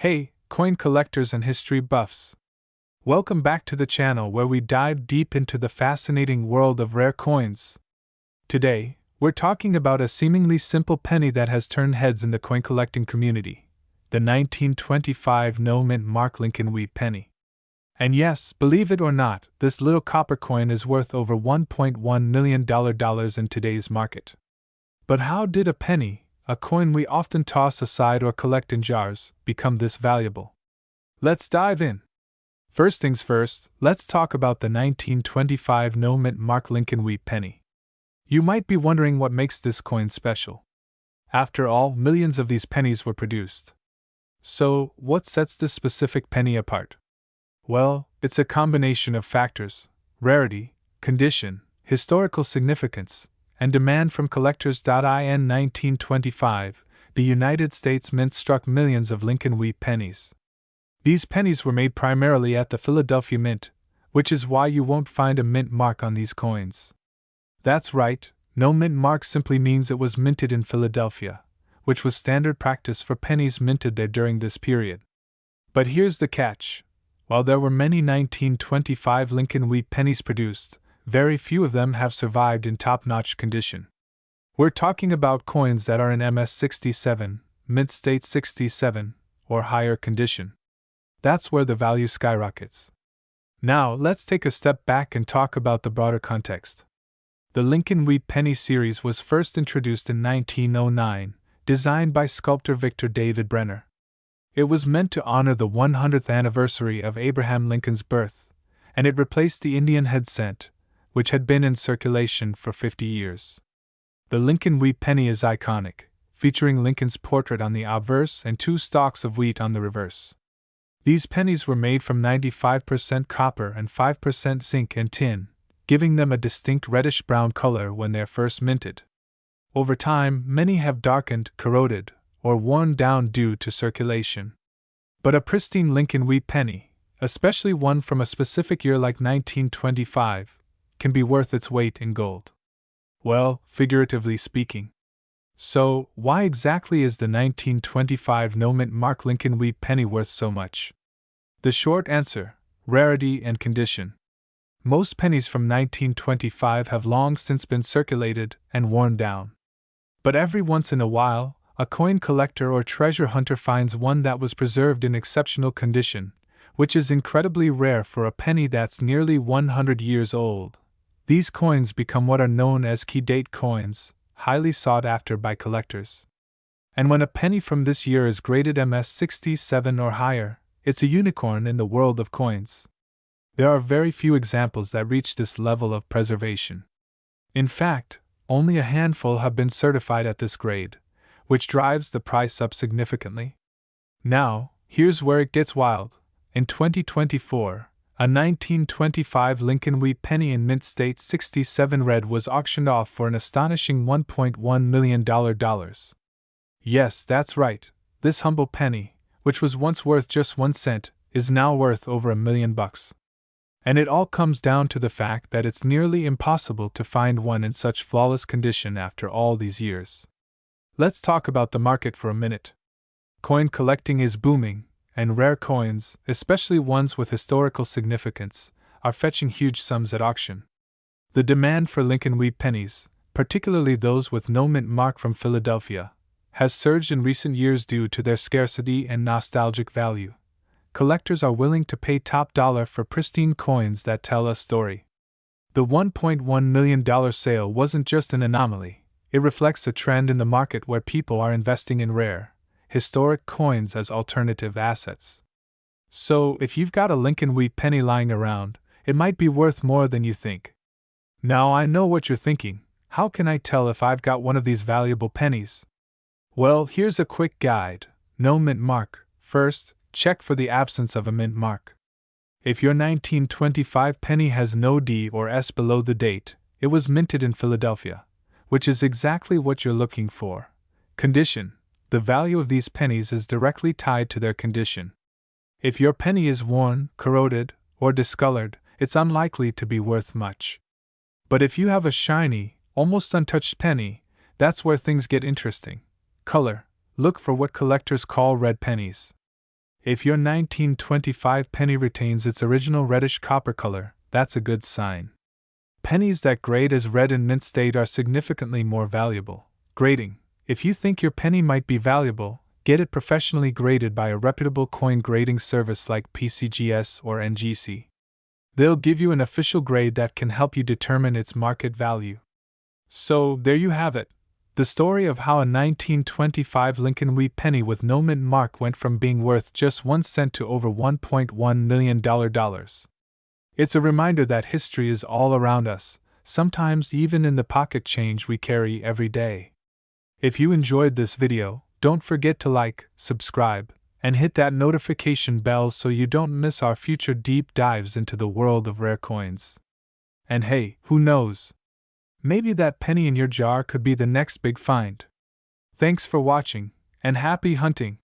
Hey, coin collectors and history buffs! Welcome back to the channel where we dive deep into the fascinating world of rare coins. Today, we're talking about a seemingly simple penny that has turned heads in the coin collecting community, the 1925 no-mint mark Lincoln wheat penny. And yes, believe it or not, this little copper coin is worth over $1.1 million in today's market. But how did a penny, a coin we often toss aside or collect in jars, become this valuable? Let's dive in. First things first, let's talk about the 1925 no-mint mark Lincoln wheat penny. You might be wondering what makes this coin special. After all, millions of these pennies were produced. So, what sets this specific penny apart? Well, it's a combination of factors: rarity, condition, historical significance, and demand from collectors. In 1925, the United States Mint struck millions of Lincoln wheat pennies. These pennies were made primarily at the Philadelphia Mint, which is why you won't find a mint mark on these coins. That's right, no mint mark simply means it was minted in Philadelphia, which was standard practice for pennies minted there during this period. But here's the catch. While there were many 1925 Lincoln wheat pennies produced, very few of them have survived in top-notch condition. We're talking about coins that are in MS67, mint state 67, or higher condition. That's where the value skyrockets. Now, let's take a step back and talk about the broader context. The Lincoln wheat penny series was first introduced in 1909, designed by sculptor Victor David Brenner. It was meant to honor the 100th anniversary of Abraham Lincoln's birth, and it replaced the Indian head cent, which had been in circulation for 50 years. The Lincoln wheat penny is iconic, featuring Lincoln's portrait on the obverse and two stalks of wheat on the reverse. These pennies were made from 95% copper and 5% zinc and tin, giving them a distinct reddish-brown color when they're first minted. Over time, many have darkened, corroded, or worn down due to circulation. But a pristine Lincoln wheat penny, especially one from a specific year like 1925, can be worth its weight in gold. Well, figuratively speaking. So, why exactly is the 1925 no-mint mark Lincoln wheat penny worth so much? The short answer: rarity and condition. Most pennies from 1925 have long since been circulated and worn down. But every once in a while, a coin collector or treasure hunter finds one that was preserved in exceptional condition, which is incredibly rare for a penny that's nearly 100 years old. These coins become what are known as key date coins, highly sought after by collectors. And when a penny from this year is graded MS67 or higher, it's a unicorn in the world of coins. There are very few examples that reach this level of preservation. In fact, only a handful have been certified at this grade, which drives the price up significantly. Now, here's where it gets wild. In 2024, a 1925 Lincoln wheat penny in mint state 67 red was auctioned off for an astonishing $1.1 million. Yes, that's right. This humble penny, which was once worth just 1 cent, is now worth over $1 million. And it all comes down to the fact that it's nearly impossible to find one in such flawless condition after all these years. Let's talk about the market for a minute. Coin collecting is booming, and rare coins, especially ones with historical significance, are fetching huge sums at auction. The demand for Lincoln wheat pennies, particularly those with no mint mark from Philadelphia, has surged in recent years due to their scarcity and nostalgic value. Collectors are willing to pay top dollar for pristine coins that tell a story. The $1.1 million sale wasn't just an anomaly, it reflects a trend in the market where people are investing in rare, historic coins as alternative assets. So, if you've got a Lincoln wheat penny lying around, it might be worth more than you think. Now I know what you're thinking: how can I tell if I've got one of these valuable pennies? Well, here's a quick guide. No mint mark. First, check for the absence of a mint mark. If your 1925 penny has no D or S below the date, it was minted in Philadelphia, which is exactly what you're looking for. Condition. The value of these pennies is directly tied to their condition. If your penny is worn, corroded, or discolored, it's unlikely to be worth much. But if you have a shiny, almost untouched penny, that's where things get interesting. Color. Look for what collectors call red pennies. If your 1925 penny retains its original reddish copper color, that's a good sign. Pennies that grade as red in mint state are significantly more valuable. Grading. If you think your penny might be valuable, get it professionally graded by a reputable coin grading service like PCGS or NGC. They'll give you an official grade that can help you determine its market value. So, there you have it. The story of how a 1925 Lincoln wheat penny with no mint mark went from being worth just 1 cent to over $1.1 million. It's a reminder that history is all around us, sometimes even in the pocket change we carry every day. If you enjoyed this video, don't forget to like, subscribe, and hit that notification bell so you don't miss our future deep dives into the world of rare coins. And hey, who knows? Maybe that penny in your jar could be the next big find. Thanks for watching, and happy hunting!